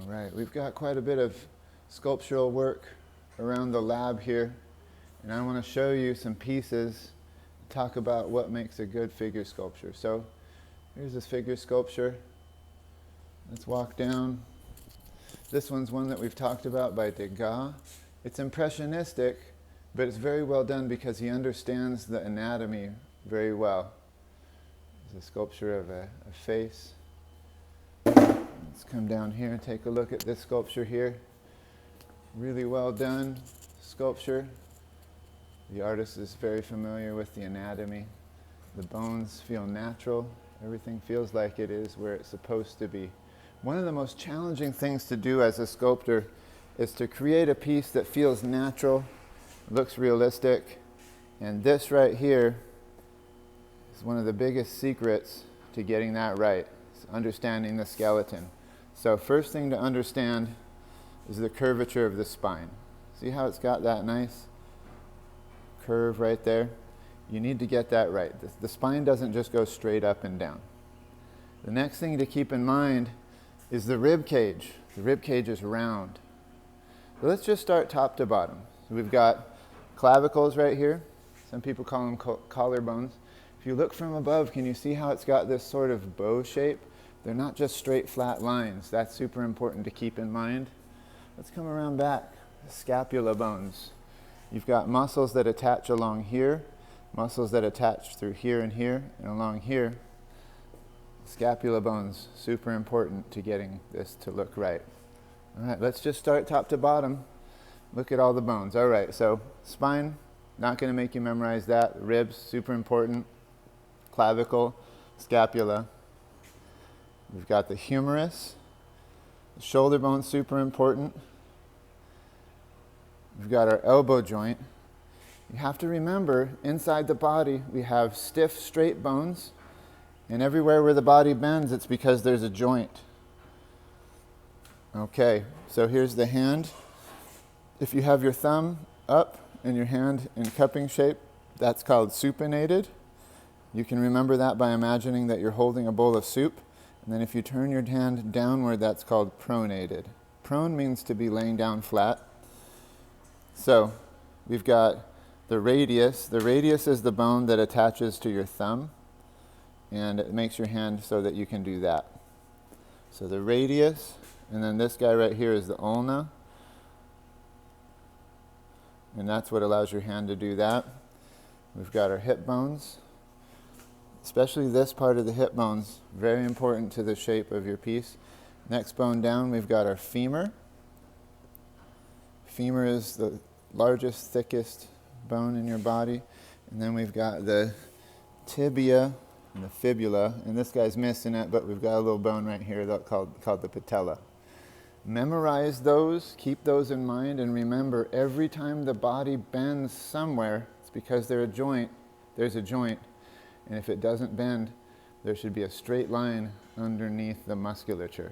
All right, we've got quite a bit of sculptural work around the lab here, and I want to show you some pieces, talk about what makes a good figure sculpture. So here's this figure sculpture. Let's walk down. This one's one that we've talked about by Degas. It's impressionistic, but it's very well done because he understands the anatomy very well. There's a sculpture of a face. Let's come down here and take a look at this sculpture here. Really well done sculpture. The artist is very familiar with the anatomy. The bones feel natural. Everything feels like it is where it's supposed to be. One of the most challenging things to do as a sculptor is to create a piece that feels natural, looks realistic, and this right here is one of the biggest secrets to getting that right. It's understanding the skeleton. So first thing to understand is the curvature of the spine. See how it's got that nice curve right there? You need to get that right. The spine doesn't just go straight up and down. The next thing to keep in mind is the rib cage. The rib cage is round. So let's just start top to bottom. So we've got clavicles right here. Some people call them collarbones. If you look from above, can you see how it's got this sort of bow shape? They're not just straight flat lines. That's super important to keep in mind. Let's come around back. Scapula bones. You've got muscles that attach along here, muscles that attach through here and along here. Scapula bones, super important to getting this to look right. All right, let's just start top to bottom. Look at all the bones. All right, so spine, not going to make you memorize that. Ribs, super important. Clavicle, scapula. We've got the humerus. The shoulder bone, super important. We've got our elbow joint. You have to remember, inside the body, we have stiff, straight bones. And everywhere where the body bends, it's because there's a joint. Okay, so here's the hand. If you have your thumb up and your hand in cupping shape, that's called supinated. You can remember that by imagining that you're holding a bowl of soup. And then if you turn your hand downward, that's called pronated. Prone means to be laying down flat. So we've got the radius. The radius is the bone that attaches to your thumb, and it makes your hand so that you can do that. So the radius, and then this guy right here is the ulna, and that's what allows your hand to do that. We've got our hip bones. Especially this part of the hip bones, very important to the shape of your piece. Next bone down, we've got our femur. Femur is the largest, thickest bone in your body. And then we've got the tibia and the fibula. And this guy's missing it, but we've got a little bone right here called the patella. Memorize those, keep those in mind, and remember every time the body bends somewhere, it's because there's a joint. And if it doesn't bend, there should be a straight line underneath the musculature.